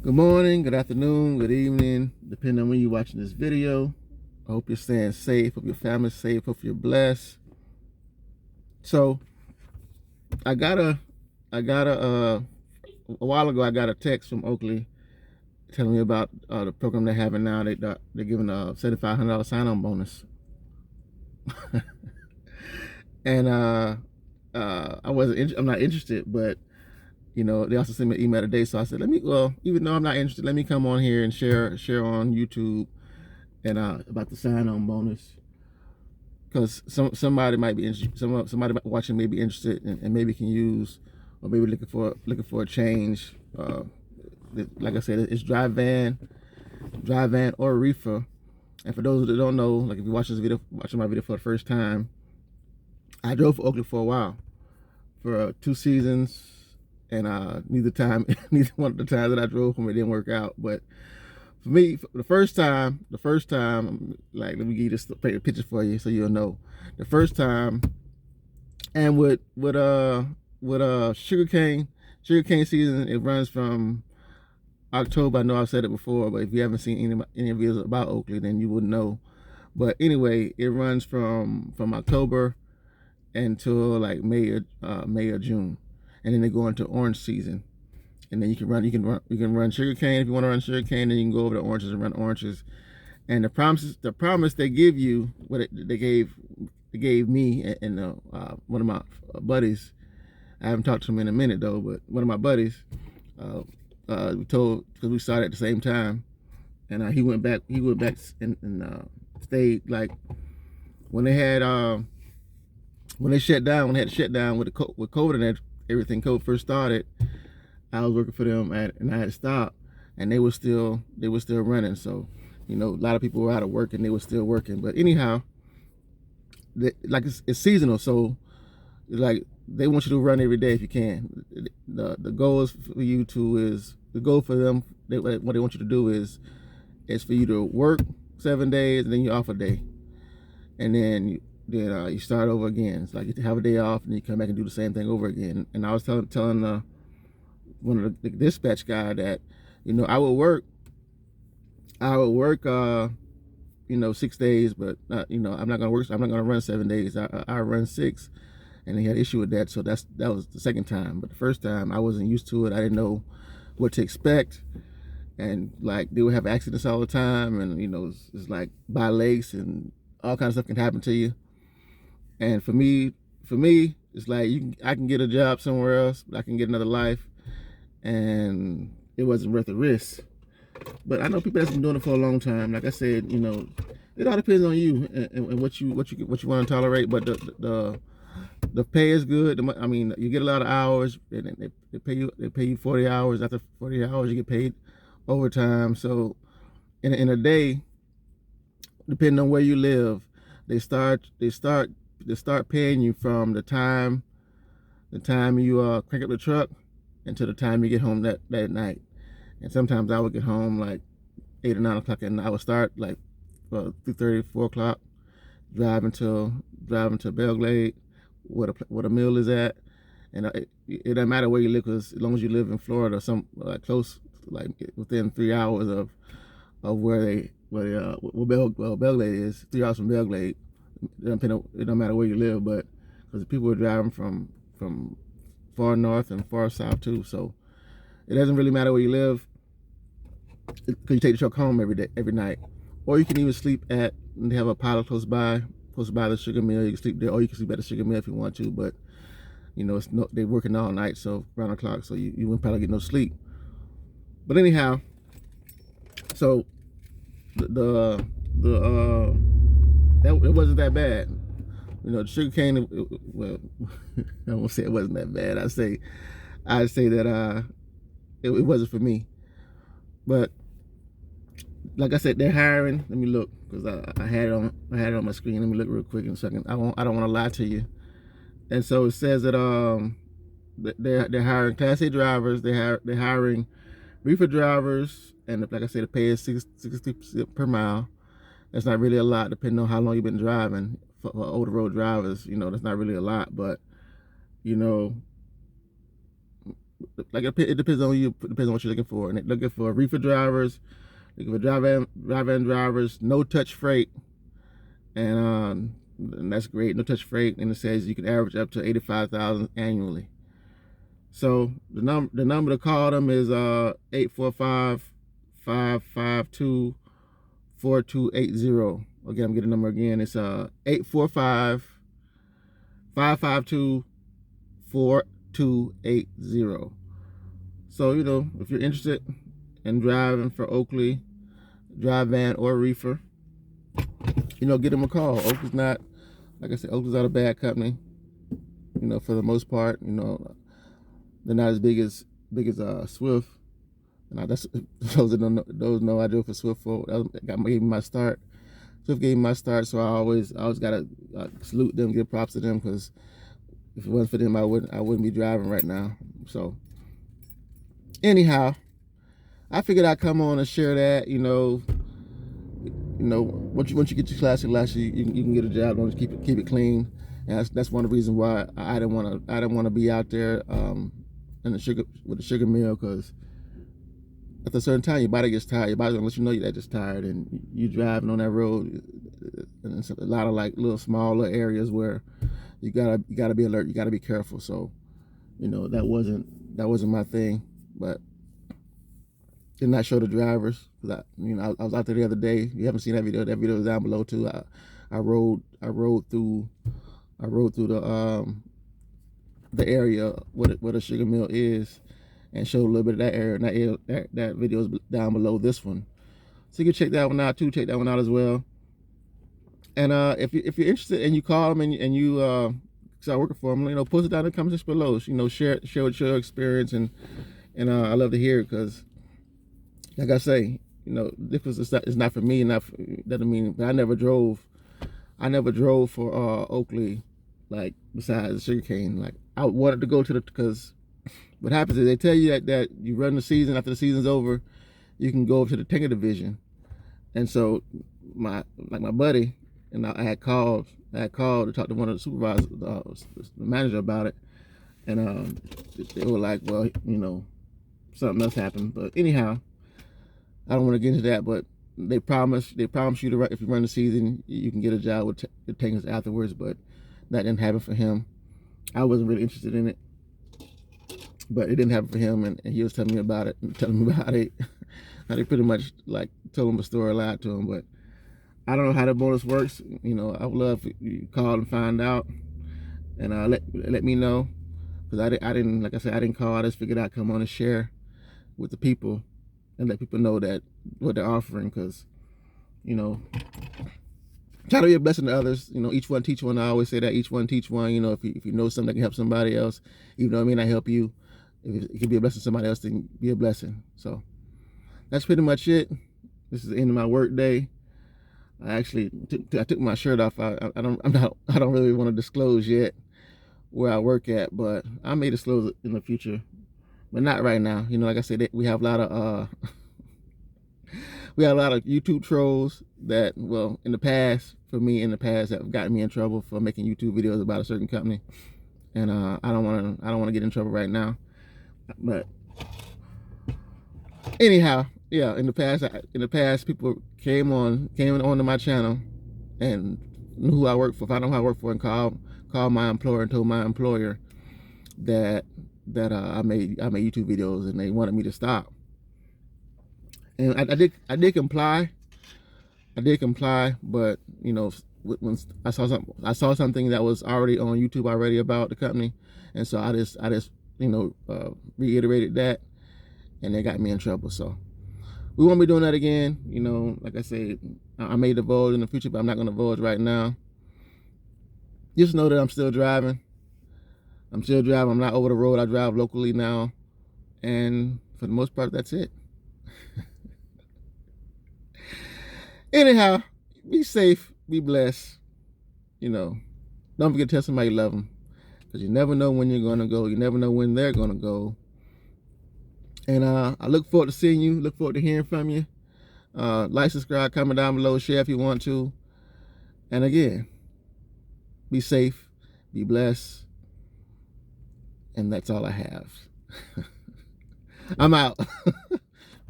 Good morning, good afternoon, good evening, depending on when you're watching this video. I hope you're staying safe, hope your family's safe, hope you're blessed. So I got a while ago I got a text from Oakley telling me about the program they're having now. They're giving a $7,500 sign-on bonus. And I'm not interested, but they also sent me an email today. So I said, even though I'm not interested, let me come on here and share on YouTube and about the sign-on bonus, because somebody might be interested, somebody watching may be interested, and maybe can use, or maybe looking for a change. Like I said, it's dry van or reefer. And for those that don't know, like if you're watching my video for the first time, I drove for Oakley for a while, for 2 seasons, and neither one of the times that I drove for me didn't work out. But for me, the first time, like, let me give you this picture for you so you'll know. The first time, and with sugarcane season, it runs from October. I know I've said it before, but if you haven't seen any videos about Oakley, then you wouldn't know. But anyway, it runs from October until like May or June, and then they go into orange season. And then you can run sugarcane if you want to run sugarcane. Then you can go over to oranges and run oranges. And the promise they give you, they gave me and one of my buddies. I haven't talked to him in a minute though, but one of my buddies, we told, because we started at the same time, and he went back and stayed, like, when they had when they shut down, when they had to shut down with COVID and everything. COVID first started, I was working for them, and I had to stop, and they were still running. So, a lot of people were out of work and they were still working. But anyhow, like it's seasonal, so like they want you to run every day if you can. The goal is for you the goal for them. What they want you to do is for you to work 7 days and then you're off a day, and then you start over again. It's like you have a day off and you come back and do the same thing over again. And I was telling one of the dispatch guy that I would work 6 days, but I'm not gonna run 7 days. I run 6. And he had an issue with that. So that was the second time. But the first time I wasn't used to it. I didn't know what to expect, and like they would have accidents all the time, and it's like by lakes and all kinds of stuff can happen to you. And for me, it's like I can get a job somewhere else, I can get another life, and it wasn't worth the risk. But I know people that's been doing it for a long time. Like I said, it all depends on you and what you want to tolerate. But the pay is good. I mean, you get a lot of hours, and they pay you 40 hours. After 40 hours, you get paid overtime. So in a day, depending on where you live, they start paying you from the time you crank up the truck until the time you get home that night. And sometimes I would get home like 8 or 9 o'clock, and I would start like 3:30, 4 o'clock, driving to Belglade, where the mill is at. And it doesn't matter where you live, because as long as you live in Florida or some close, like within 3 hours of where Belglade is, 3 hours from Belglade. It don't matter where you live, but because people are driving from far north and far south too, so it doesn't really matter where you live, because you take the truck home every night, or you can even sleep at. They have a pilot close by the sugar mill. You can sleep there, or you can sleep at the sugar mill if you want to. But they're working all night, so around the clock, so you wouldn't probably get no sleep. But anyhow, so it wasn't that bad. The sugar cane. Well, I won't say it wasn't that bad. I'd say that it wasn't for me. But like I said, they're hiring. Let me look, because I had it on my screen. Let me look real quick in a second. I don't want to lie to you. And so it says that they're hiring Class A drivers. They're hiring reefer drivers, and like I said, the pay is $60 per mile. That's not really a lot, depending on how long you've been driving. For older road drivers, that's not really a lot. But like it depends on you. It depends on what you're looking for. And they're looking for reefer drivers, looking for drive-in drivers, no touch freight, and that's great. No touch freight, and it says you can average up to 85,000 annually. So the number to call them is 845-552-4280. Again, I'm getting the number again. It's 845-552-4280. So, you know, if you're interested in driving for Oakley, drive van or reefer, you know, get them a call. Oakley's not, like I said, Oakley's not a bad company. You know, for the most part, you know, they're not as big as Swift. And that's those know I drove for Swift for gave me my start. Swift gave me my start, so I always gotta salute them, give props to them, because if it wasn't for them, I wouldn't be driving right now. So anyhow, I figured I'd come on and share that. You know, once you get your classic license, you can get a job. Don't just keep it clean. And that's one of the reasons why I didn't want to be out there in the sugar mill, because at a certain time your body gets tired. Your body's gonna let you know you're just tired, and you driving on that road, and it's a lot of like little smaller areas where you gotta be alert. You gotta be careful. So, you know, that wasn't my thing, but did not show the drivers. I was out there the other day. You haven't seen that video. That video is down below too. I rode through the area where the sugar mill is, and showed a little bit of that area. And that video is down below this one, so you can check that one out too. Check that one out as well. And if you're interested and you call them and you start working for them, you know, post it down in the comments below. You know, share your experience, and I love to hear it, because like I say, you know, this is not for me. Doesn't mean, but I never drove for Oakley, like besides sugarcane. Like I wanted to go to because what happens is they tell you that you run the season, after the season's over, you can go over to the tanker division. And so my buddy and I had called to talk to one of the supervisors, the manager, about it, and they were like, well, you know, something else happened. But anyhow, I don't want to get into that, but they promise you if you run the season, you can get a job with the tankers afterwards. But that didn't happen for him. I wasn't really interested in it, but it didn't happen for him, and he was telling me about it, and telling me about it. How they pretty much like told him a story, lied to him. But I don't know how the bonus works. You know, I would love if you call and find out, and let me know, because I didn't, like I said, I didn't call. I just figured I'd come on and share with the people and let people know that what they're offering, because, you know, try to be a blessing to others. You know, each one teach one. I always say that, each one teach one. You know, if you know something that can help somebody else, even though it may not help you, if it can be a blessing to somebody else, then be a blessing. So that's pretty much it. This is the end of my work day. I took my shirt off. I don't really want to disclose yet where I work at, but I may disclose it in the future, but not right now. You know, like I said, we have a lot of YouTube trolls that, well, in the past have gotten me in trouble for making YouTube videos about a certain company, and I don't want to get in trouble right now. But anyhow, yeah, in the past, people came on to my channel and knew who I work for, found out who I work for, and called my employer and told my employer that I made YouTube videos, and they wanted me to stop. And I did comply. But you know, when I saw something that was already on YouTube already about the company, and so I just you know, reiterated that, and they got me in trouble. So we won't be doing that again. You know, like I said, I may divulge in the future, but I'm not going to divulge right now. Just know that I'm still driving. I'm not over the road. I drive locally now, and for the most part, that's it. Anyhow, be safe, be blessed. You know, don't forget to tell somebody you love them, because you never know when you're going to go. You never know when they're going to go. And I look forward to seeing you. Look forward to hearing from you. Like, subscribe, comment down below, share if you want to. And again, be safe, be blessed. And that's all I have. I'm out.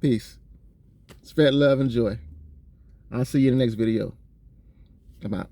Peace. Spread love and joy. I'll see you in the next video. I'm out.